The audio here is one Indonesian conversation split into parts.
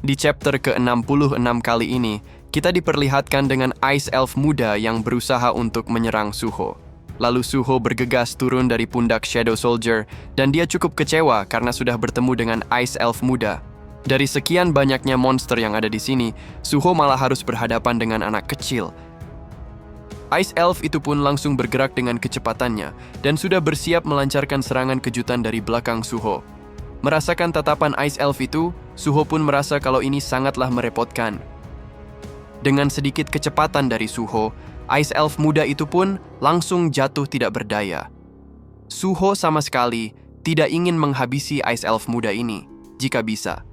Di chapter ke-66 kali ini, kita diperlihatkan dengan Ice Elf muda yang berusaha untuk menyerang Suho. Lalu Suho bergegas turun dari pundak Shadow Soldier dan dia cukup kecewa karena sudah bertemu dengan Ice Elf muda. Dari sekian banyaknya monster yang ada di sini, Suho malah harus berhadapan dengan anak kecil. Ice Elf itu pun langsung bergerak dengan kecepatannya dan sudah bersiap melancarkan serangan kejutan dari belakang Suho. Merasakan tatapan Ice Elf itu, Suho pun merasa kalau ini sangatlah merepotkan. Dengan sedikit kecepatan dari Suho, Ice Elf muda itu pun langsung jatuh tidak berdaya. Suho sama sekali tidak ingin menghabisi Ice Elf muda ini, jika bisa.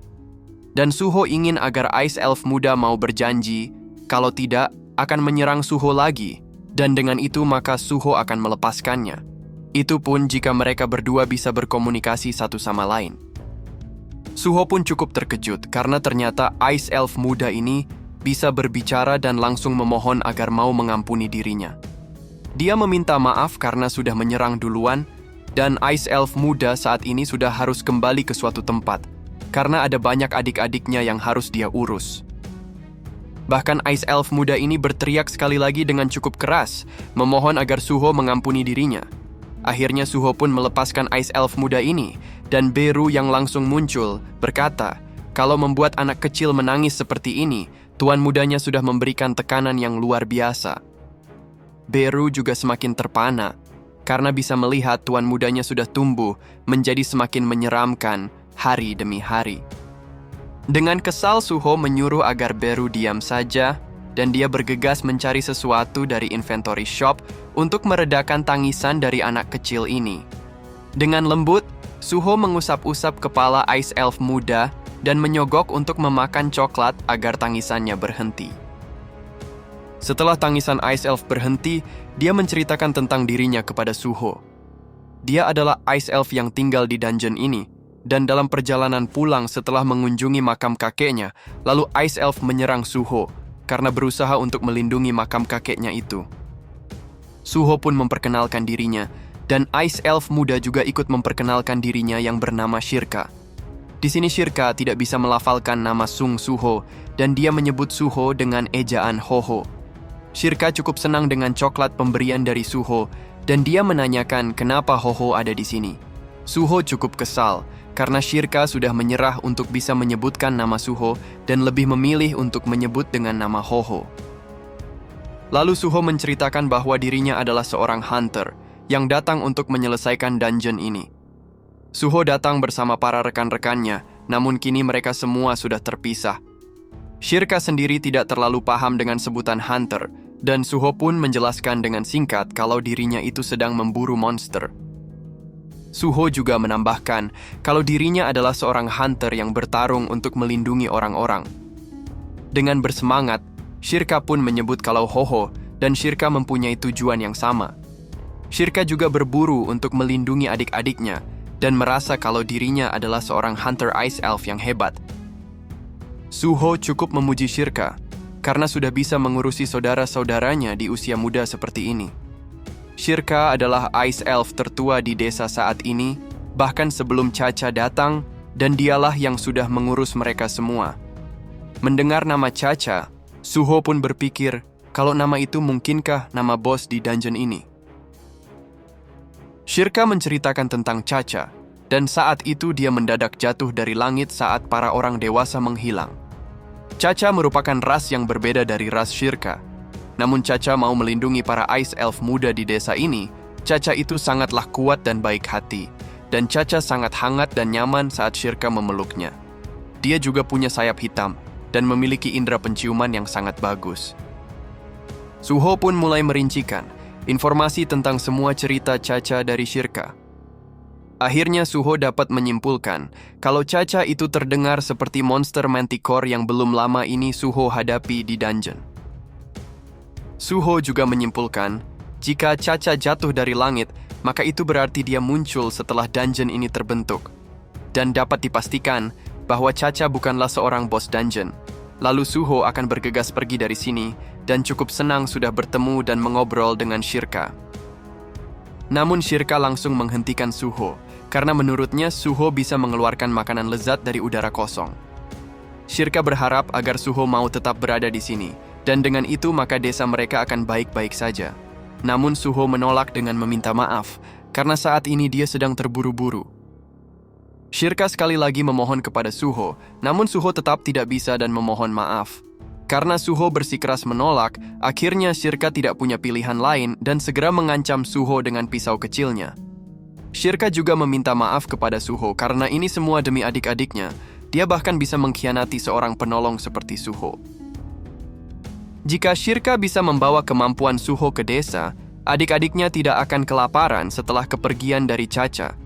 Dan Suho ingin agar Ice Elf muda mau berjanji, kalau tidak akan menyerang Suho lagi, dan dengan itu maka Suho akan melepaskannya. Itu pun jika mereka berdua bisa berkomunikasi satu sama lain. Suho pun cukup terkejut karena ternyata Ice Elf muda ini bisa berbicara dan langsung memohon agar mau mengampuni dirinya. Dia meminta maaf karena sudah menyerang duluan, dan Ice Elf muda saat ini sudah harus kembali ke suatu tempat, karena ada banyak adik-adiknya yang harus dia urus. Bahkan Ice Elf muda ini berteriak sekali lagi dengan cukup keras, memohon agar Suho mengampuni dirinya. Akhirnya Suho pun melepaskan Ice Elf muda ini, dan Beru yang langsung muncul berkata, kalau membuat anak kecil menangis seperti ini, tuan mudanya sudah memberikan tekanan yang luar biasa. Beru juga semakin terpana, karena bisa melihat tuan mudanya sudah tumbuh menjadi semakin menyeramkan hari demi hari. Dengan kesal Suho menyuruh agar Beru diam saja, dan dia bergegas mencari sesuatu dari inventory shop untuk meredakan tangisan dari anak kecil ini. Dengan lembut, Suho mengusap-usap kepala Ice Elf muda dan menyogok untuk memakan coklat agar tangisannya berhenti. Setelah tangisan Ice Elf berhenti, dia menceritakan tentang dirinya kepada Suho. Dia adalah Ice Elf yang tinggal di dungeon ini, dan dalam perjalanan pulang setelah mengunjungi makam kakeknya, lalu Ice Elf menyerang Suho karena berusaha untuk melindungi makam kakeknya itu. Suho pun memperkenalkan dirinya, dan Ice Elf muda juga ikut memperkenalkan dirinya yang bernama Shirka. Di sini Shirka tidak bisa melafalkan nama Sung Suho, dan dia menyebut Suho dengan ejaan Hoho. Shirka cukup senang dengan coklat pemberian dari Suho, dan dia menanyakan kenapa Hoho ada di sini. Suho cukup kesal, karena Shirka sudah menyerah untuk bisa menyebutkan nama Suho dan lebih memilih untuk menyebut dengan nama Hoho. Lalu Suho menceritakan bahwa dirinya adalah seorang hunter yang datang untuk menyelesaikan dungeon ini. Suho datang bersama para rekan-rekannya, namun kini mereka semua sudah terpisah. Shirka sendiri tidak terlalu paham dengan sebutan hunter, dan Suho pun menjelaskan dengan singkat kalau dirinya itu sedang memburu monster. Suho juga menambahkan kalau dirinya adalah seorang hunter yang bertarung untuk melindungi orang-orang. Dengan bersemangat, Shirka pun menyebut kalau Hoho dan Shirka mempunyai tujuan yang sama. Shirka juga berburu untuk melindungi adik-adiknya dan merasa kalau dirinya adalah seorang hunter Ice Elf yang hebat. Suho cukup memuji Shirka karena sudah bisa mengurusi saudara-saudaranya di usia muda seperti ini. Shirka adalah Ice Elf tertua di desa saat ini, bahkan sebelum Chacha datang, dan dialah yang sudah mengurus mereka semua. Mendengar nama Chacha, Suho pun berpikir kalau nama itu mungkinkah nama bos di dungeon ini. Shirka menceritakan tentang Chacha, dan saat itu dia mendadak jatuh dari langit saat para orang dewasa menghilang. Chacha merupakan ras yang berbeda dari ras Shirka. Namun Chacha mau melindungi para Ice Elf muda di desa ini. Chacha itu sangatlah kuat dan baik hati, dan Chacha sangat hangat dan nyaman saat Shirka memeluknya. Dia juga punya sayap hitam, dan memiliki indera penciuman yang sangat bagus. Suho pun mulai merincikan informasi tentang semua cerita Chacha dari Shirka. Akhirnya Suho dapat menyimpulkan kalau Chacha itu terdengar seperti monster Manticore yang belum lama ini Suho hadapi di dungeon. Suho juga menyimpulkan, jika Chacha jatuh dari langit, maka itu berarti dia muncul setelah dungeon ini terbentuk. Dan dapat dipastikan bahwa Chacha bukanlah seorang bos dungeon. Lalu Suho akan bergegas pergi dari sini dan cukup senang sudah bertemu dan mengobrol dengan Shirka. Namun Shirka langsung menghentikan Suho, karena menurutnya Suho bisa mengeluarkan makanan lezat dari udara kosong. Shirka berharap agar Suho mau tetap berada di sini, dan dengan itu maka desa mereka akan baik-baik saja. Namun Suho menolak dengan meminta maaf, karena saat ini dia sedang terburu-buru. Shirka sekali lagi memohon kepada Suho, namun Suho tetap tidak bisa dan memohon maaf. Karena Suho bersikeras menolak, akhirnya Shirka tidak punya pilihan lain dan segera mengancam Suho dengan pisau kecilnya. Shirka juga meminta maaf kepada Suho karena ini semua demi adik-adiknya. Dia bahkan bisa mengkhianati seorang penolong seperti Suho. Jika Shirka bisa membawa kemampuan Suho ke desa, adik-adiknya tidak akan kelaparan setelah kepergian dari Chacha.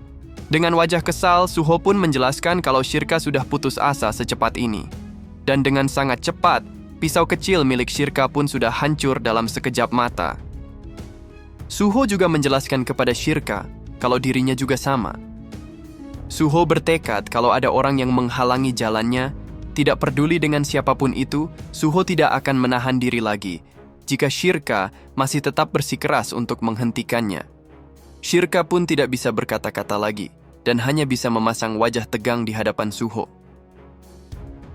Dengan wajah kesal, Suho pun menjelaskan kalau Shirka sudah putus asa secepat ini. Dan dengan sangat cepat, pisau kecil milik Shirka pun sudah hancur dalam sekejap mata. Suho juga menjelaskan kepada Shirka kalau dirinya juga sama. Suho bertekad kalau ada orang yang menghalangi jalannya, tidak peduli dengan siapapun itu, Suho tidak akan menahan diri lagi jika Shirka masih tetap bersikeras untuk menghentikannya. Shirka pun tidak bisa berkata-kata lagi dan hanya bisa memasang wajah tegang di hadapan Suho.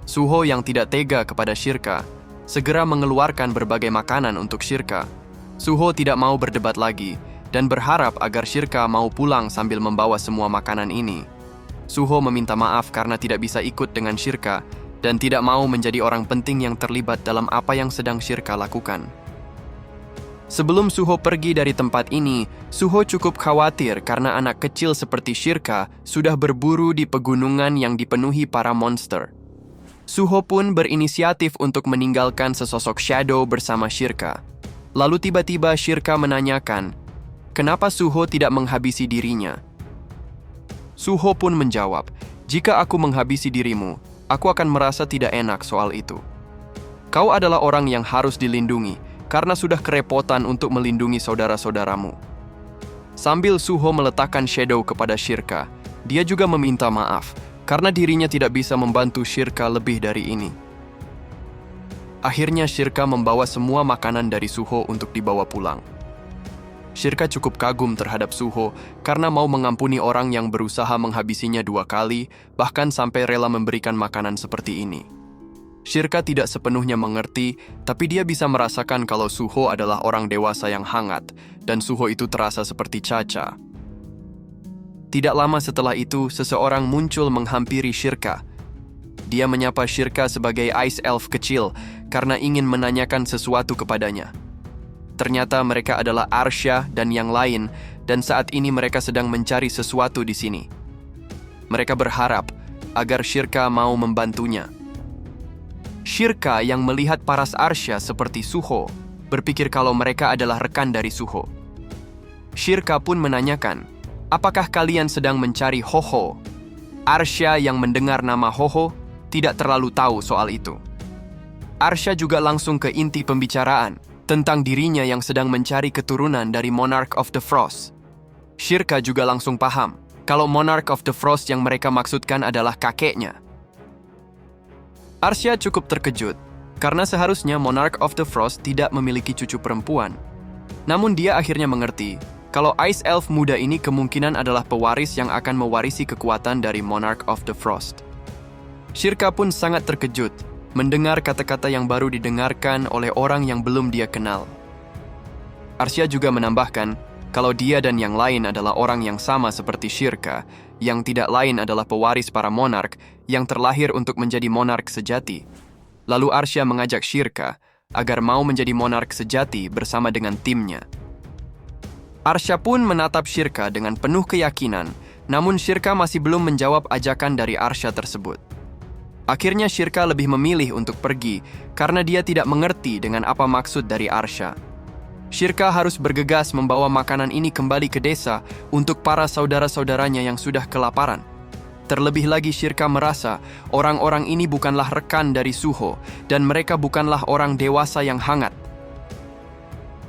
Suho yang tidak tega kepada Shirka segera mengeluarkan berbagai makanan untuk Shirka. Suho tidak mau berdebat lagi dan berharap agar Shirka mau pulang sambil membawa semua makanan ini. Suho meminta maaf karena tidak bisa ikut dengan Shirka dan tidak mau menjadi orang penting yang terlibat dalam apa yang sedang Shirka lakukan. Sebelum Suho pergi dari tempat ini, Suho cukup khawatir karena anak kecil seperti Shirka sudah berburu di pegunungan yang dipenuhi para monster. Suho pun berinisiatif untuk meninggalkan sesosok Shadow bersama Shirka. Lalu tiba-tiba Shirka menanyakan, kenapa Suho tidak menghabisi dirinya? Suho pun menjawab, jika aku menghabisi dirimu, aku akan merasa tidak enak soal itu. Kau adalah orang yang harus dilindungi, karena sudah kerepotan untuk melindungi saudara-saudaramu. Sambil Suho meletakkan Shadow kepada Shirka, dia juga meminta maaf, karena dirinya tidak bisa membantu Shirka lebih dari ini. Akhirnya Shirka membawa semua makanan dari Suho untuk dibawa pulang. Shirka cukup kagum terhadap Suho karena mau mengampuni orang yang berusaha menghabisinya 2 kali, bahkan sampai rela memberikan makanan seperti ini. Shirka tidak sepenuhnya mengerti, tapi dia bisa merasakan kalau Suho adalah orang dewasa yang hangat, dan Suho itu terasa seperti Chacha. Tidak lama setelah itu, seseorang muncul menghampiri Shirka. Dia menyapa Shirka sebagai Ice Elf kecil karena ingin menanyakan sesuatu kepadanya. Ternyata mereka adalah Arsha dan yang lain, dan saat ini mereka sedang mencari sesuatu di sini. Mereka berharap agar Shirka mau membantunya. Shirka yang melihat paras Arsha seperti Suho, berpikir kalau mereka adalah rekan dari Suho. Shirka pun menanyakan, apakah kalian sedang mencari Hoho? Arsha yang mendengar nama Hoho tidak terlalu tahu soal itu. Arsha juga langsung ke inti pembicaraan tentang dirinya yang sedang mencari keturunan dari Monarch of the Frost. Shirka juga langsung paham kalau Monarch of the Frost yang mereka maksudkan adalah kakeknya. Arsha cukup terkejut karena seharusnya Monarch of the Frost tidak memiliki cucu perempuan. Namun dia akhirnya mengerti kalau Ice Elf muda ini kemungkinan adalah pewaris yang akan mewarisi kekuatan dari Monarch of the Frost. Shirka pun sangat terkejut mendengar kata-kata yang baru didengarkan oleh orang yang belum dia kenal. Arsha juga menambahkan kalau dia dan yang lain adalah orang yang sama seperti Shirka, yang tidak lain adalah pewaris para monark yang terlahir untuk menjadi monark sejati. Lalu Arsha mengajak Shirka agar mau menjadi monark sejati bersama dengan timnya. Arsha pun menatap Shirka dengan penuh keyakinan, namun Shirka masih belum menjawab ajakan dari Arsha tersebut. Akhirnya Shirka lebih memilih untuk pergi karena dia tidak mengerti dengan apa maksud dari Arsha. Shirka harus bergegas membawa makanan ini kembali ke desa untuk para saudara-saudaranya yang sudah kelaparan. Terlebih lagi Shirka merasa orang-orang ini bukanlah rekan dari Suho dan mereka bukanlah orang dewasa yang hangat.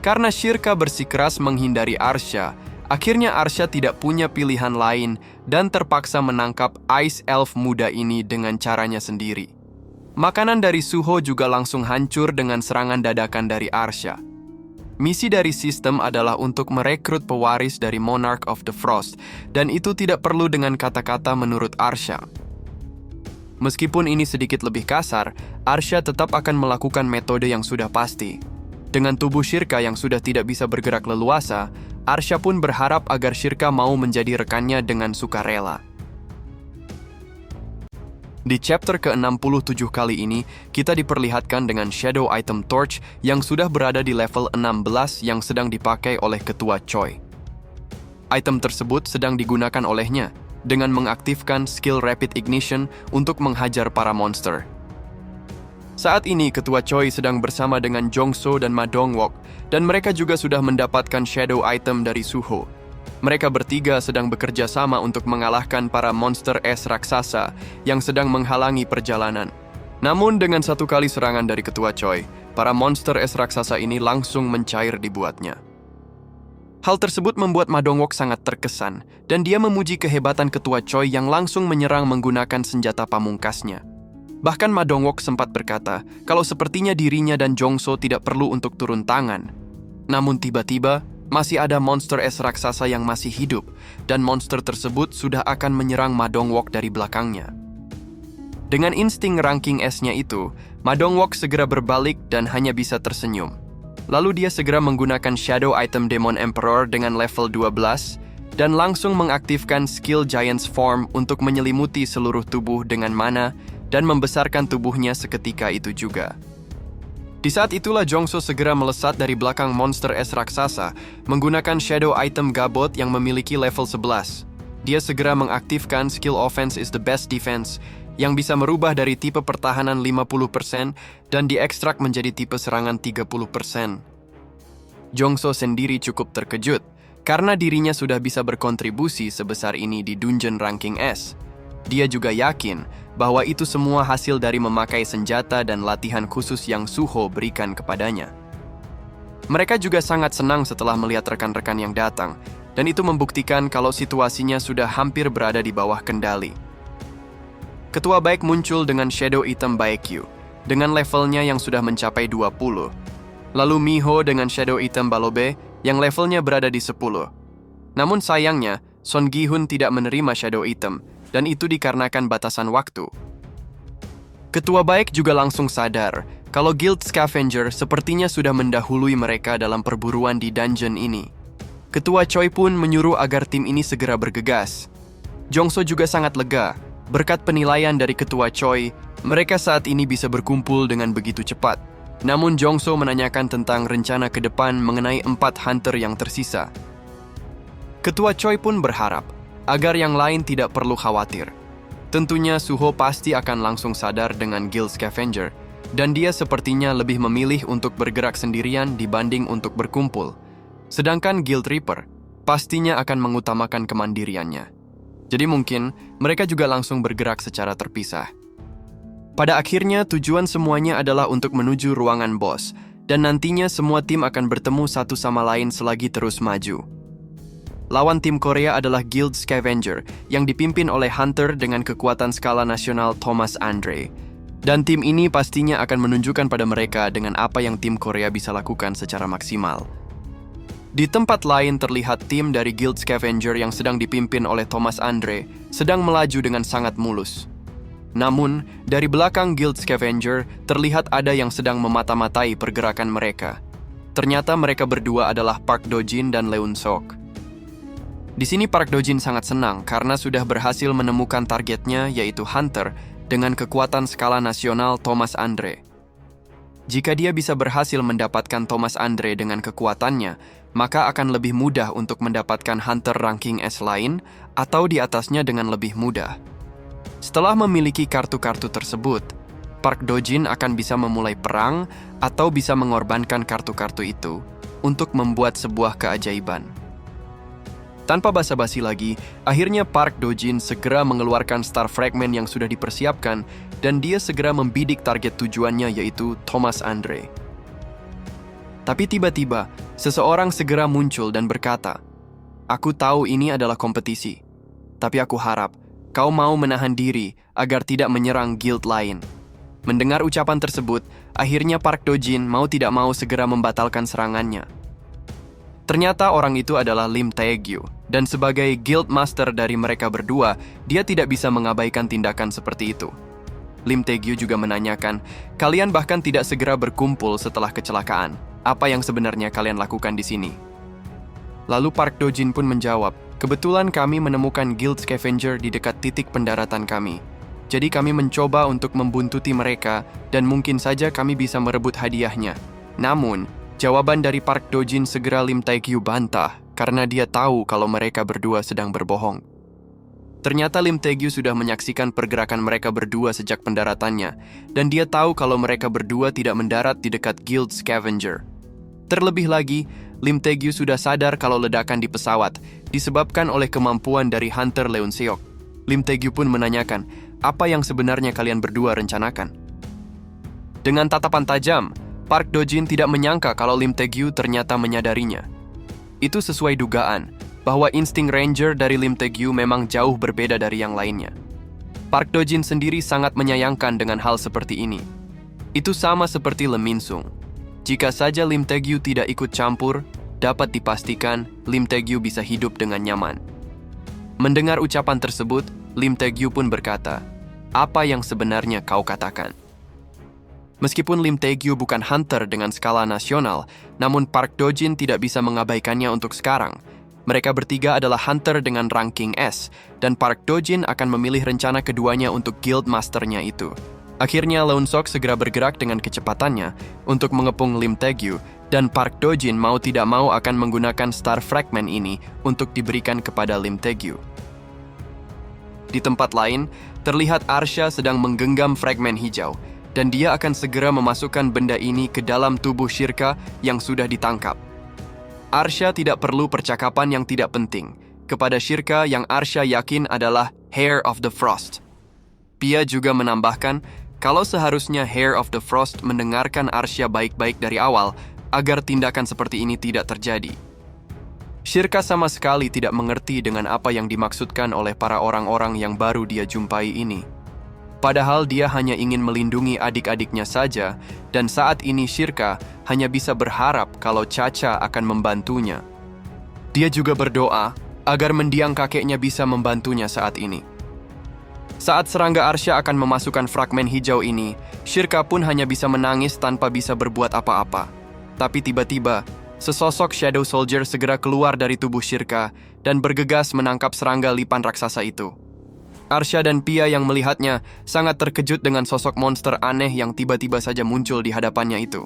Karena Shirka bersikeras menghindari Arsha, akhirnya Arsha tidak punya pilihan lain dan terpaksa menangkap Ice Elf muda ini dengan caranya sendiri. Makanan dari Suho juga langsung hancur dengan serangan dadakan dari Arsha. Misi dari sistem adalah untuk merekrut pewaris dari Monarch of the Frost, dan itu tidak perlu dengan kata-kata menurut Arsha. Meskipun ini sedikit lebih kasar, Arsha tetap akan melakukan metode yang sudah pasti. Dengan tubuh Shirka yang sudah tidak bisa bergerak leluasa, Arsha pun berharap agar Shirka mau menjadi rekannya dengan sukarela. Di chapter ke-67 kali ini, kita diperlihatkan dengan Shadow Item Torch yang sudah berada di level 16 yang sedang dipakai oleh Ketua Choi. Item tersebut sedang digunakan olehnya dengan mengaktifkan skill Rapid Ignition untuk menghajar para monster. Saat ini Ketua Choi sedang bersama dengan Jongso dan Ma Dongwook, dan mereka juga sudah mendapatkan Shadow Item dari Suho. Mereka bertiga sedang bekerja sama untuk mengalahkan para monster es raksasa yang sedang menghalangi perjalanan. Namun dengan satu kali serangan dari Ketua Choi, para monster es raksasa ini langsung mencair dibuatnya. Hal tersebut membuat Ma Dongwook sangat terkesan, dan dia memuji kehebatan Ketua Choi yang langsung menyerang menggunakan senjata pamungkasnya. Bahkan Ma Dongwook sempat berkata kalau sepertinya dirinya dan Jongso tidak perlu untuk turun tangan. Namun tiba-tiba, masih ada monster es raksasa yang masih hidup, dan monster tersebut sudah akan menyerang Ma Dongwook dari belakangnya. Dengan insting ranking S-nya itu, Ma Dongwook segera berbalik dan hanya bisa tersenyum. Lalu dia segera menggunakan Shadow Item Demon Emperor dengan level 12, dan langsung mengaktifkan skill Giant's Form untuk menyelimuti seluruh tubuh dengan mana, dan membesarkan tubuhnya seketika itu juga. Di saat itulah Jongso segera melesat dari belakang monster es raksasa menggunakan Shadow Item Gabot yang memiliki level 11. Dia segera mengaktifkan skill Offense is the Best Defense yang bisa merubah dari tipe pertahanan 50% dan diekstrak menjadi tipe serangan 30%. Jongso sendiri cukup terkejut karena dirinya sudah bisa berkontribusi sebesar ini di dungeon ranking S. Dia juga yakin bahwa itu semua hasil dari memakai senjata dan latihan khusus yang Suho berikan kepadanya. Mereka juga sangat senang setelah melihat rekan-rekan yang datang, dan itu membuktikan kalau situasinya sudah hampir berada di bawah kendali. Ketua Baek muncul dengan Shadow Item Baekgyu, dengan levelnya yang sudah mencapai 20. Lalu Miho dengan Shadow Item Balobe, yang levelnya berada di 10. Namun sayangnya, Son Gi-hun tidak menerima Shadow Item, dan itu dikarenakan batasan waktu. Ketua Baek juga langsung sadar kalau Guild Scavenger sepertinya sudah mendahului mereka dalam perburuan di dungeon ini. Ketua Choi pun menyuruh agar tim ini segera bergegas. Jongso juga sangat lega. Berkat penilaian dari Ketua Choi, mereka saat ini bisa berkumpul dengan begitu cepat. Namun Jongso menanyakan tentang rencana ke depan mengenai 4 hunter yang tersisa. Ketua Choi pun berharap agar yang lain tidak perlu khawatir. Tentunya Suho pasti akan langsung sadar dengan Guild Scavenger, dan dia sepertinya lebih memilih untuk bergerak sendirian dibanding untuk berkumpul. Sedangkan Guild Reaper pastinya akan mengutamakan kemandiriannya. Jadi mungkin mereka juga langsung bergerak secara terpisah. Pada akhirnya tujuan semuanya adalah untuk menuju ruangan bos, dan nantinya semua tim akan bertemu satu sama lain selagi terus maju. Lawan tim Korea adalah Guild Scavenger yang dipimpin oleh Hunter dengan kekuatan skala nasional Thomas Andre. Dan tim ini pastinya akan menunjukkan pada mereka dengan apa yang tim Korea bisa lakukan secara maksimal. Di tempat lain terlihat tim dari Guild Scavenger yang sedang dipimpin oleh Thomas Andre sedang melaju dengan sangat mulus. Namun, dari belakang Guild Scavenger terlihat ada yang sedang memata-matai pergerakan mereka. Ternyata mereka berdua adalah Park Do-jin dan Leun Sok. Di sini Park Do-jin sangat senang karena sudah berhasil menemukan targetnya yaitu Hunter dengan kekuatan skala nasional Thomas Andre. Jika dia bisa berhasil mendapatkan Thomas Andre dengan kekuatannya, maka akan lebih mudah untuk mendapatkan Hunter ranking S lain atau di atasnya dengan lebih mudah. Setelah memiliki kartu-kartu tersebut, Park Do-jin akan bisa memulai perang atau bisa mengorbankan kartu-kartu itu untuk membuat sebuah keajaiban. Tanpa basa-basi lagi, akhirnya Park Do-jin segera mengeluarkan Star Fragment yang sudah dipersiapkan dan dia segera membidik target tujuannya yaitu Thomas Andre. Tapi tiba-tiba, seseorang segera muncul dan berkata, "Aku tahu ini adalah kompetisi, tapi aku harap kau mau menahan diri agar tidak menyerang guild lain." Mendengar ucapan tersebut, akhirnya Park Do-jin mau tidak mau segera membatalkan serangannya. Ternyata orang itu adalah Lim Taegyu, dan sebagai guild master dari mereka berdua, dia tidak bisa mengabaikan tindakan seperti itu. Lim Taegyu juga menanyakan, kalian bahkan tidak segera berkumpul setelah kecelakaan. Apa yang sebenarnya kalian lakukan di sini? Lalu Park Do-jin pun menjawab, kebetulan kami menemukan Guild Scavenger di dekat titik pendaratan kami. Jadi kami mencoba untuk membuntuti mereka dan mungkin saja kami bisa merebut hadiahnya. Namun, jawaban dari Park Do-jin segera Lim Taegyu bantah karena dia tahu kalau mereka berdua sedang berbohong. Ternyata Lim Taegyu sudah menyaksikan pergerakan mereka berdua sejak pendaratannya dan dia tahu kalau mereka berdua tidak mendarat di dekat Guild Scavenger. Terlebih lagi, Lim Taegyu sudah sadar kalau ledakan di pesawat disebabkan oleh kemampuan dari Hunter Leunseok. Lim Taegyu pun menanyakan, apa yang sebenarnya kalian berdua rencanakan? Dengan tatapan tajam, Park Do-jin tidak menyangka kalau Lim Taegyu ternyata menyadarinya. Itu sesuai dugaan, bahwa insting Ranger dari Lim Taegyu memang jauh berbeda dari yang lainnya. Park Do-jin sendiri sangat menyayangkan dengan hal seperti ini. Itu sama seperti Lim Min-sung. Jika saja Lim Taegyu tidak ikut campur, dapat dipastikan Lim Taegyu bisa hidup dengan nyaman. Mendengar ucapan tersebut, Lim Taegyu pun berkata, apa yang sebenarnya kau katakan? Meskipun Lim Taegyu bukan hunter dengan skala nasional, namun Park Do-jin tidak bisa mengabaikannya untuk sekarang. Mereka bertiga adalah hunter dengan ranking S, dan Park Do-jin akan memilih rencana keduanya untuk guild masternya itu. Akhirnya Leunseok segera bergerak dengan kecepatannya untuk mengepung Lim Taegyu, dan Park Do-jin mau tidak mau akan menggunakan Star Fragment ini untuk diberikan kepada Lim Taegyu. Di tempat lain, terlihat Arsha sedang menggenggam fragmen hijau, dan dia akan segera memasukkan benda ini ke dalam tubuh Shirka yang sudah ditangkap. Arsha tidak perlu percakapan yang tidak penting kepada Shirka yang Arsha yakin adalah Heir of the Frost. Pia juga menambahkan kalau seharusnya Heir of the Frost mendengarkan Arsha baik-baik dari awal agar tindakan seperti ini tidak terjadi. Shirka sama sekali tidak mengerti dengan apa yang dimaksudkan oleh para orang-orang yang baru dia jumpai ini. Padahal dia hanya ingin melindungi adik-adiknya saja, dan saat ini Shirka hanya bisa berharap kalau Chacha akan membantunya. Dia juga berdoa agar mendiang kakeknya bisa membantunya saat ini. Saat serangga Arsha akan memasukkan fragmen hijau ini, Shirka pun hanya bisa menangis tanpa bisa berbuat apa-apa. Tapi tiba-tiba, sesosok Shadow Soldier segera keluar dari tubuh Shirka dan bergegas menangkap serangga lipan raksasa itu. Arsha dan Pia yang melihatnya sangat terkejut dengan sosok monster aneh yang tiba-tiba saja muncul di hadapannya itu.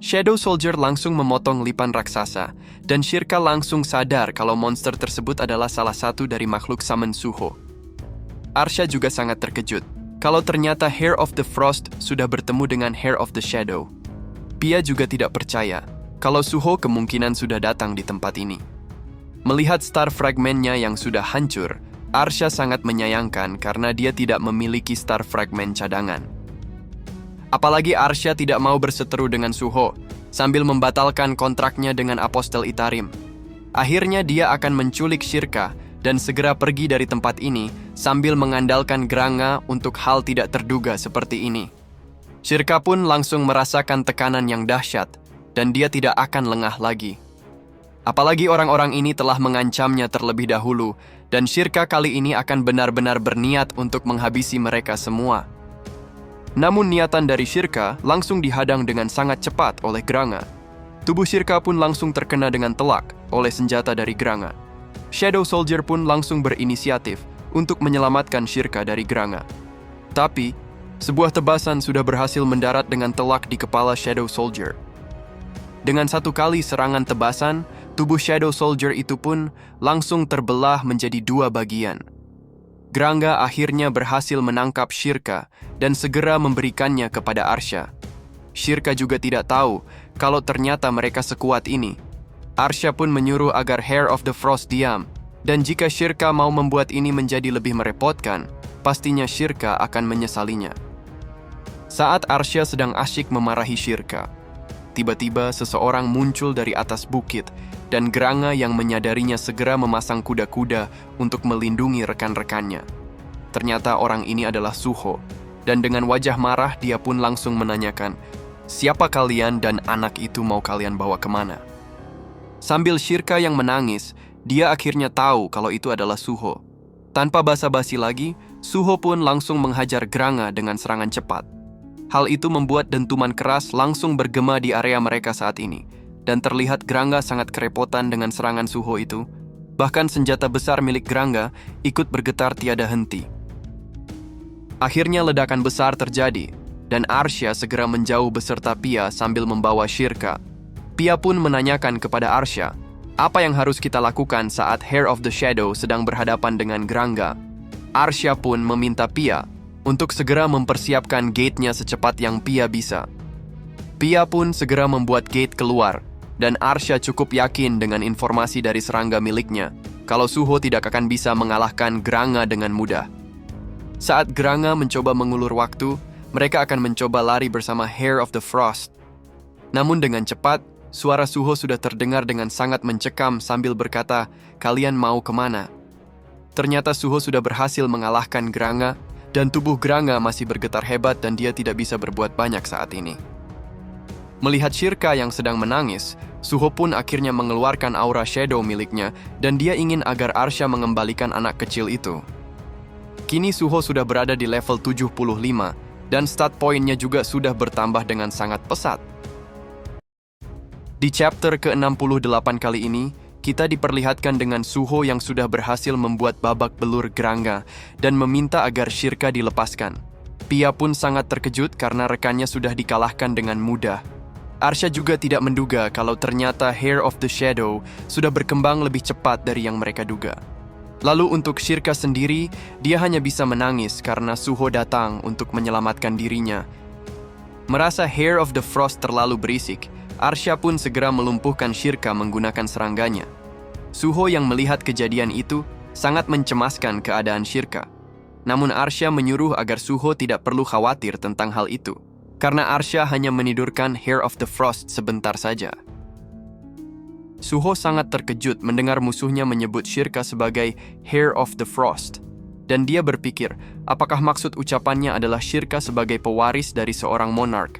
Shadow Soldier langsung memotong lipan raksasa, dan Shirka langsung sadar kalau monster tersebut adalah salah satu dari makhluk Summon Suho. Arsha juga sangat terkejut kalau ternyata Heir of the Frost sudah bertemu dengan Heir of the Shadow. Pia juga tidak percaya kalau Suho kemungkinan sudah datang di tempat ini. Melihat Star Fragment-nya yang sudah hancur, Arsha sangat menyayangkan karena dia tidak memiliki Star Fragment cadangan. Apalagi Arsha tidak mau berseteru dengan Suho, sambil membatalkan kontraknya dengan Apostel Itarim. Akhirnya dia akan menculik Shirka dan segera pergi dari tempat ini sambil mengandalkan Granga untuk hal tidak terduga seperti ini. Shirka pun langsung merasakan tekanan yang dahsyat, dan dia tidak akan lengah lagi. Apalagi orang-orang ini telah mengancamnya terlebih dahulu, dan Shirka kali ini akan benar-benar berniat untuk menghabisi mereka semua. Namun niatan dari Shirka langsung dihadang dengan sangat cepat oleh Granga. Tubuh Shirka pun langsung terkena dengan telak oleh senjata dari Granga. Shadow Soldier pun langsung berinisiatif untuk menyelamatkan Shirka dari Granga. Tapi, sebuah tebasan sudah berhasil mendarat dengan telak di kepala Shadow Soldier. Dengan satu kali serangan tebasan, tubuh Shadow Soldier itu pun langsung terbelah menjadi dua bagian. Granga akhirnya berhasil menangkap Shirka dan segera memberikannya kepada Arsha. Shirka juga tidak tahu kalau ternyata mereka sekuat ini. Arsha pun menyuruh agar Heir of the Frost diam, dan jika Shirka mau membuat ini menjadi lebih merepotkan, pastinya Shirka akan menyesalinya. Saat Arsha sedang asyik memarahi Shirka, tiba-tiba seseorang muncul dari atas bukit, dan Granga yang menyadarinya segera memasang kuda-kuda untuk melindungi rekan-rekannya. Ternyata orang ini adalah Suho, dan dengan wajah marah dia pun langsung menanyakan, siapa kalian dan anak itu mau kalian bawa kemana? Sambil Shirka yang menangis, dia akhirnya tahu kalau itu adalah Suho. Tanpa basa-basi lagi, Suho pun langsung menghajar Granga dengan serangan cepat. Hal itu membuat dentuman keras langsung bergema di area mereka saat ini, dan terlihat Granga sangat kerepotan dengan serangan Suho itu. Bahkan senjata besar milik Granga ikut bergetar tiada henti. Akhirnya ledakan besar terjadi, dan Arya segera menjauh beserta Pia sambil membawa Shirka. Pia pun menanyakan kepada Arya, apa yang harus kita lakukan saat Heir of the Shadow sedang berhadapan dengan Granga. Arya pun meminta Pia untuk segera mempersiapkan gate-nya secepat yang Pia bisa. Pia pun segera membuat gate keluar, dan Arya cukup yakin dengan informasi dari serangga miliknya kalau Suho tidak akan bisa mengalahkan Granga dengan mudah. Saat Granga mencoba mengulur waktu, mereka akan mencoba lari bersama Heir of the Frost. Namun dengan cepat, suara Suho sudah terdengar dengan sangat mencekam sambil berkata, "Kalian mau kemana?" Ternyata Suho sudah berhasil mengalahkan Granga, dan tubuh Granga masih bergetar hebat dan dia tidak bisa berbuat banyak saat ini. Melihat Shirka yang sedang menangis, Suho pun akhirnya mengeluarkan aura shadow miliknya dan dia ingin agar Arya mengembalikan anak kecil itu. Kini Suho sudah berada di level 75 dan stat poinnya juga sudah bertambah dengan sangat pesat. Di chapter ke-68 kali ini, kita diperlihatkan dengan Suho yang sudah berhasil membuat babak belur Granga dan meminta agar Shirka dilepaskan. Pia pun sangat terkejut karena rekannya sudah dikalahkan dengan mudah. Arya juga tidak menduga kalau ternyata Heir of the Shadow sudah berkembang lebih cepat dari yang mereka duga. Lalu untuk Shirka sendiri, dia hanya bisa menangis karena Suho datang untuk menyelamatkan dirinya. Merasa Heir of the Frost terlalu berisik, Arya pun segera melumpuhkan Shirka menggunakan serangganya. Suho yang melihat kejadian itu sangat mencemaskan keadaan Shirka. Namun Arya menyuruh agar Suho tidak perlu khawatir tentang hal itu, karena Arya hanya menidurkan Heir of the Frost sebentar saja. Suho sangat terkejut mendengar musuhnya menyebut Shirka sebagai Heir of the Frost. Dan dia berpikir, apakah maksud ucapannya adalah Shirka sebagai pewaris dari seorang monark.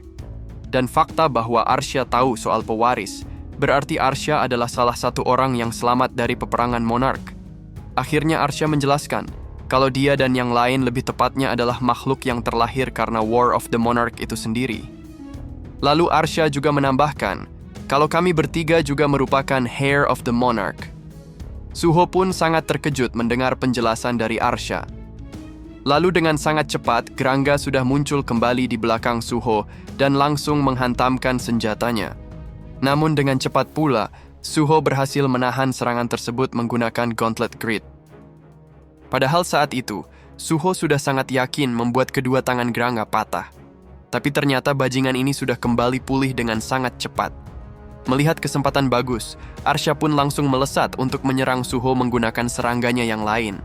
Dan fakta bahwa Arya tahu soal pewaris, berarti Arya adalah salah satu orang yang selamat dari peperangan monark. Akhirnya Arya menjelaskan, kalau dia dan yang lain lebih tepatnya adalah makhluk yang terlahir karena War of the Monarch itu sendiri. Lalu Arya juga menambahkan, kalau kami bertiga juga merupakan Heir of the Monarch. Suho pun sangat terkejut mendengar penjelasan dari Arya. Lalu dengan sangat cepat, Granga sudah muncul kembali di belakang Suho dan langsung menghantamkan senjatanya. Namun dengan cepat pula, Suho berhasil menahan serangan tersebut menggunakan Gauntlet Grid. Padahal saat itu, Suho sudah sangat yakin membuat kedua tangan Granga patah. Tapi ternyata bajingan ini sudah kembali pulih dengan sangat cepat. Melihat kesempatan bagus, Arya pun langsung melesat untuk menyerang Suho menggunakan serangganya yang lain.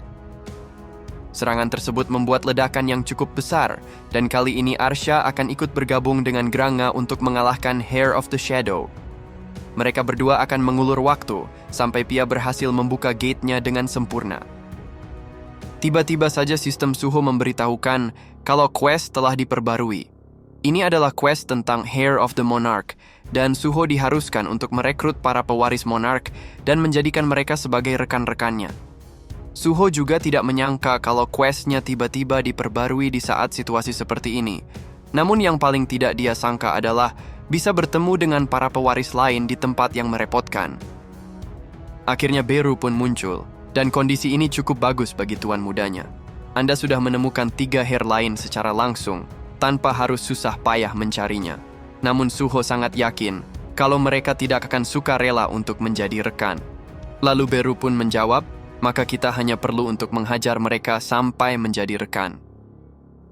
Serangan tersebut membuat ledakan yang cukup besar, dan kali ini Arya akan ikut bergabung dengan Granga untuk mengalahkan Heir of the Shadow. Mereka berdua akan mengulur waktu, sampai Pia berhasil membuka gate-nya dengan sempurna. Tiba-tiba saja sistem Suho memberitahukan kalau quest telah diperbarui. Ini adalah quest tentang Heir of the Monarch, dan Suho diharuskan untuk merekrut para pewaris monark dan menjadikan mereka sebagai rekan-rekannya. Suho juga tidak menyangka kalau questnya tiba-tiba diperbarui di saat situasi seperti ini. Namun yang paling tidak dia sangka adalah bisa bertemu dengan para pewaris lain di tempat yang merepotkan. Akhirnya Beru pun muncul, dan kondisi ini cukup bagus bagi tuan mudanya. Anda sudah menemukan 3 heir lain secara langsung, tanpa harus susah payah mencarinya. Namun Suho sangat yakin kalau mereka tidak akan suka rela untuk menjadi rekan. Lalu Beru pun menjawab, maka kita hanya perlu untuk menghajar mereka sampai menjadi rekan.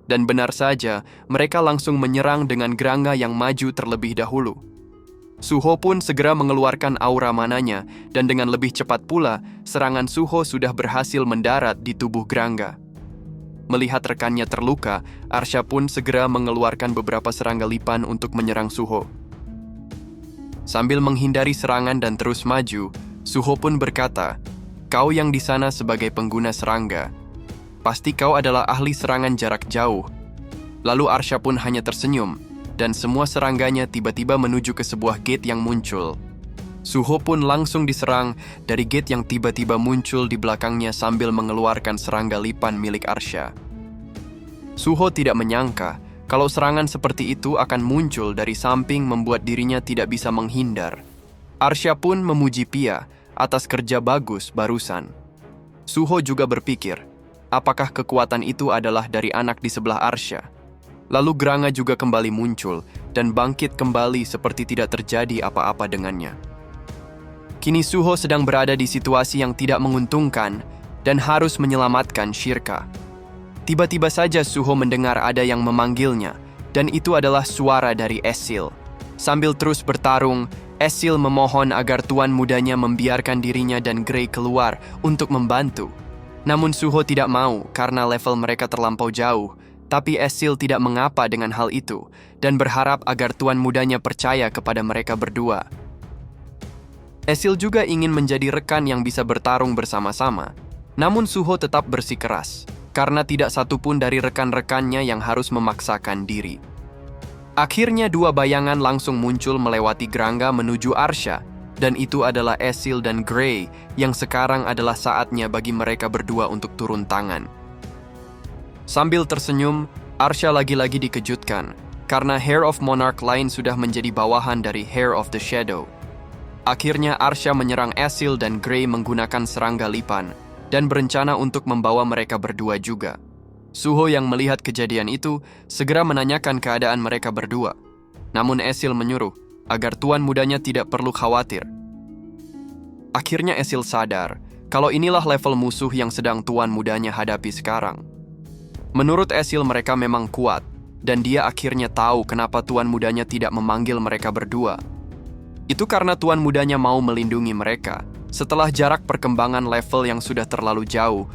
Dan benar saja, mereka langsung menyerang dengan Granga yang maju terlebih dahulu. Suho pun segera mengeluarkan aura mananya, dan dengan lebih cepat pula, serangan Suho sudah berhasil mendarat di tubuh Granga. Melihat rekannya terluka, Arya pun segera mengeluarkan beberapa serangga lipan untuk menyerang Suho. Sambil menghindari serangan dan terus maju, Suho pun berkata, "Kau yang di sana sebagai pengguna serangga, pasti kau adalah ahli serangan jarak jauh." Lalu Arya pun hanya tersenyum, dan semua serangganya tiba-tiba menuju ke sebuah gate yang muncul. Suho pun langsung diserang dari gate yang tiba-tiba muncul di belakangnya sambil mengeluarkan serangga lipan milik Arya. Suho tidak menyangka kalau serangan seperti itu akan muncul dari samping membuat dirinya tidak bisa menghindar. Arsya pun memuji Pia atas kerja bagus barusan. Suho juga berpikir, apakah kekuatan itu adalah dari anak di sebelah Arsya? Lalu Granga juga kembali muncul dan bangkit kembali seperti tidak terjadi apa-apa dengannya. Kini Suho sedang berada di situasi yang tidak menguntungkan dan harus menyelamatkan Shirka. Tiba-tiba saja Suho mendengar ada yang memanggilnya, dan itu adalah suara dari Esil. Sambil terus bertarung, Esil memohon agar tuan mudanya membiarkan dirinya dan Grey keluar untuk membantu. Namun Suho tidak mau karena level mereka terlampau jauh, tapi Esil tidak mengapa dengan hal itu dan berharap agar tuan mudanya percaya kepada mereka berdua. Esil juga ingin menjadi rekan yang bisa bertarung bersama-sama, namun Suho tetap bersikeras karena tidak satupun dari rekan-rekannya yang harus memaksakan diri. Akhirnya dua bayangan langsung muncul melewati Granga menuju Arsya, dan itu adalah Esil dan Grey yang sekarang adalah saatnya bagi mereka berdua untuk turun tangan. Sambil tersenyum, Arsya lagi-lagi dikejutkan karena Heir of Monarch lain sudah menjadi bawahan dari Heir of the Shadow. Akhirnya Arsya menyerang Esil dan Grey menggunakan serangga lipan dan berencana untuk membawa mereka berdua juga. Suho yang melihat kejadian itu segera menanyakan keadaan mereka berdua. Namun Esil menyuruh agar tuan mudanya tidak perlu khawatir. Akhirnya Esil sadar kalau inilah level musuh yang sedang tuan mudanya hadapi sekarang. Menurut Esil mereka memang kuat, dan dia akhirnya tahu kenapa tuan mudanya tidak memanggil mereka berdua. Itu karena tuan mudanya mau melindungi mereka setelah jarak perkembangan level yang sudah terlalu jauh.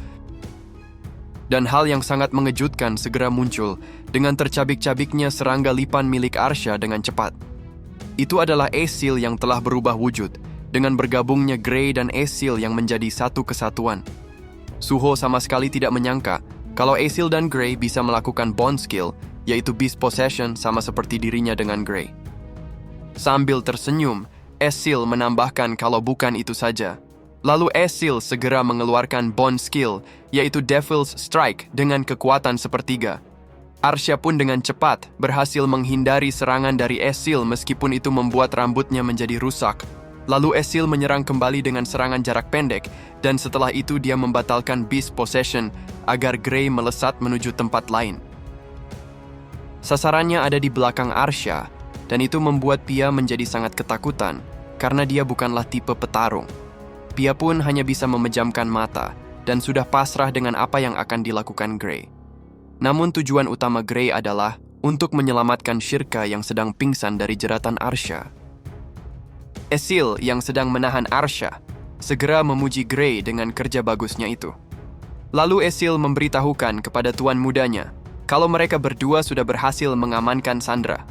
Dan hal yang sangat mengejutkan segera muncul dengan tercabik-cabiknya serangga lipan milik Arsya dengan cepat. Itu adalah Esil yang telah berubah wujud, dengan bergabungnya Grey dan Esil yang menjadi satu kesatuan. Suho sama sekali tidak menyangka kalau Esil dan Grey bisa melakukan bond skill, yaitu Beast Possession sama seperti dirinya dengan Grey. Sambil tersenyum, Esil menambahkan kalau bukan itu saja. Lalu Esil segera mengeluarkan bond skill, yaitu Devil's Strike dengan kekuatan sepertiga. Arsya pun dengan cepat berhasil menghindari serangan dari Esil meskipun itu membuat rambutnya menjadi rusak. Lalu Esil menyerang kembali dengan serangan jarak pendek, dan setelah itu dia membatalkan Beast Possession agar Grey melesat menuju tempat lain. Sasarannya ada di belakang Arsya, dan itu membuat Pia menjadi sangat ketakutan karena dia bukanlah tipe petarung. Pia pun hanya bisa memejamkan mata dan sudah pasrah dengan apa yang akan dilakukan Grey. Namun tujuan utama Grey adalah untuk menyelamatkan Shirka yang sedang pingsan dari jeratan Arsya. Esil yang sedang menahan Arsya segera memuji Grey dengan kerja bagusnya itu. Lalu Esil memberitahukan kepada tuan mudanya kalau mereka berdua sudah berhasil mengamankan Sandra.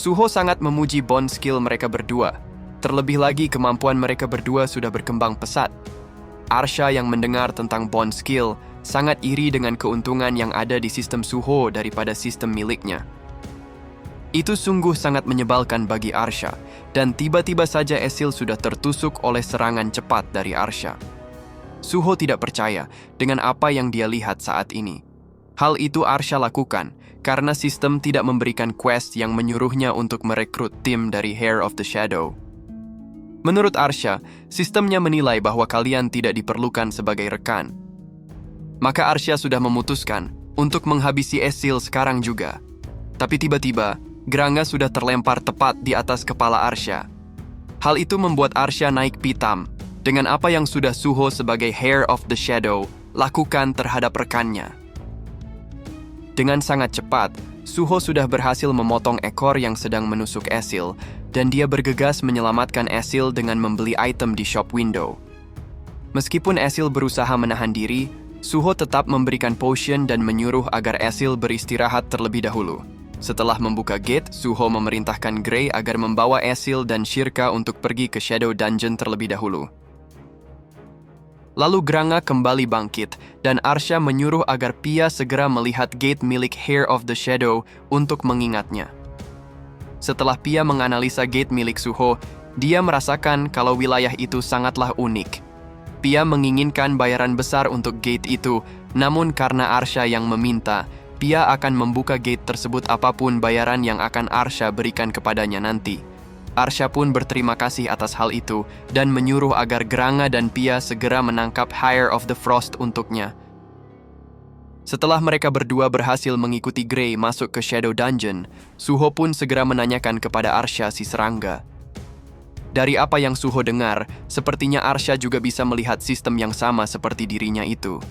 Suho sangat memuji bond skill mereka berdua. Terlebih lagi kemampuan mereka berdua sudah berkembang pesat. Arsya yang mendengar tentang bond skill sangat iri dengan keuntungan yang ada di sistem Suho daripada sistem miliknya. Itu sungguh sangat menyebalkan bagi Arsya, dan tiba-tiba saja Esil sudah tertusuk oleh serangan cepat dari Arsya. Suho tidak percaya dengan apa yang dia lihat saat ini. Hal itu Arsya lakukan karena sistem tidak memberikan quest yang menyuruhnya untuk merekrut tim dari Heir of the Shadow. Menurut Arsya, sistemnya menilai bahwa kalian tidak diperlukan sebagai rekan. Maka Arsya sudah memutuskan untuk menghabisi Esil sekarang juga. Tapi tiba-tiba, Granga sudah terlempar tepat di atas kepala Arsya. Hal itu membuat Arsya naik pitam dengan apa yang sudah Suho sebagai Heir of the Shadow lakukan terhadap rekannya. Dengan sangat cepat, Suho sudah berhasil memotong ekor yang sedang menusuk Esil, dan dia bergegas menyelamatkan Esil dengan membeli item di shop window. Meskipun Esil berusaha menahan diri, Suho tetap memberikan potion dan menyuruh agar Esil beristirahat terlebih dahulu. Setelah membuka gate, Suho memerintahkan Grey agar membawa Esil dan Shirka untuk pergi ke Shadow Dungeon terlebih dahulu. Lalu Granga kembali bangkit, dan Arsya menyuruh agar Pia segera melihat gate milik Heir of the Shadow untuk mengingatnya. Setelah Pia menganalisa gate milik Suho, dia merasakan kalau wilayah itu sangatlah unik. Pia menginginkan bayaran besar untuk gate itu, namun karena Arsya yang meminta, Pia akan membuka gate tersebut apapun bayaran yang akan Arsha berikan kepadanya nanti. Arsha pun berterima kasih atas hal itu dan menyuruh agar Granga dan Pia segera menangkap Hire of the Frost untuknya. Setelah mereka berdua berhasil mengikuti Grey masuk ke Shadow Dungeon, Suho pun segera menanyakan kepada Arsha si serangga. Dari apa yang Suho dengar, sepertinya Arsha juga bisa melihat sistem yang sama seperti dirinya itu.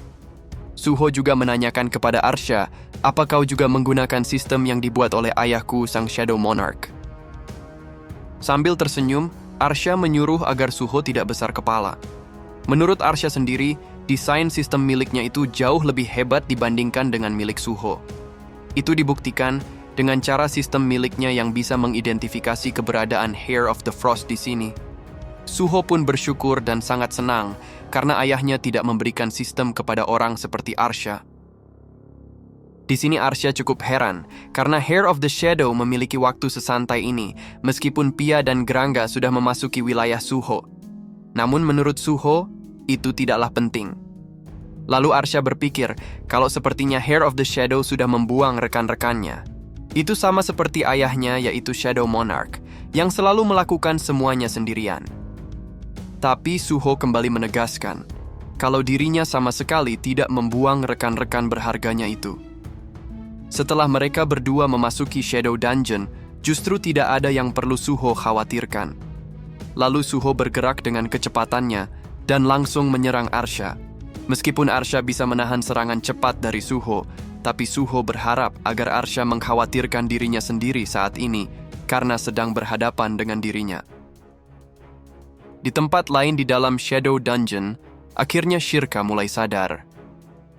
Suho juga menanyakan kepada Arsha, apa kau juga menggunakan sistem yang dibuat oleh ayahku sang Shadow Monarch? Sambil tersenyum, Arsha menyuruh agar Suho tidak besar kepala. Menurut Arsha sendiri, desain sistem miliknya itu jauh lebih hebat dibandingkan dengan milik Suho. Itu dibuktikan dengan cara sistem miliknya yang bisa mengidentifikasi keberadaan Hire of the Frost di sini. Suho pun bersyukur dan sangat senang karena ayahnya tidak memberikan sistem kepada orang seperti Arsha. Di sini Arsha cukup heran karena Hire of the Shadow memiliki waktu sesantai ini meskipun Pia dan Granga sudah memasuki wilayah Suho. Namun menurut Suho, itu tidaklah penting. Lalu Arsha berpikir kalau sepertinya Hire of the Shadow sudah membuang rekan-rekannya. Itu sama seperti ayahnya yaitu Shadow Monarch yang selalu melakukan semuanya sendirian. Tapi Suho kembali menegaskan kalau dirinya sama sekali tidak membuang rekan-rekan berharganya itu. Setelah mereka berdua memasuki Shadow Dungeon, justru tidak ada yang perlu Suho khawatirkan. Lalu Suho bergerak dengan kecepatannya dan langsung menyerang Arsha. Meskipun Arsha bisa menahan serangan cepat dari Suho, tapi Suho berharap agar Arsha mengkhawatirkan dirinya sendiri saat ini karena sedang berhadapan dengan dirinya. Di tempat lain di dalam Shadow Dungeon, akhirnya Shirka mulai sadar.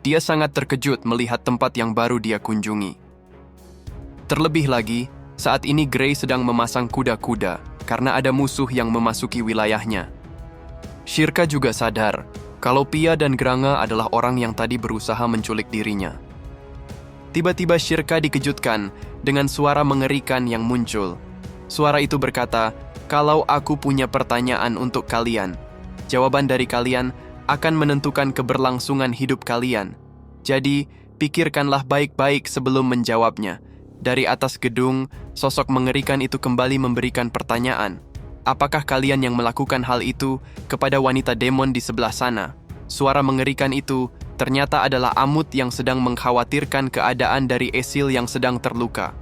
Dia sangat terkejut melihat tempat yang baru dia kunjungi. Terlebih lagi, saat ini Grey sedang memasang kuda-kuda karena ada musuh yang memasuki wilayahnya. Shirka juga sadar kalau Pia dan Granga adalah orang yang tadi berusaha menculik dirinya. Tiba-tiba Shirka dikejutkan dengan suara mengerikan yang muncul. Suara itu berkata, "Kalau aku punya pertanyaan untuk kalian, jawaban dari kalian akan menentukan keberlangsungan hidup kalian. Jadi, pikirkanlah baik-baik sebelum menjawabnya." Dari atas gedung, sosok mengerikan itu kembali memberikan pertanyaan. Apakah kalian yang melakukan hal itu kepada wanita demon di sebelah sana? Suara mengerikan itu ternyata adalah Amut yang sedang mengkhawatirkan keadaan dari Esil yang sedang terluka.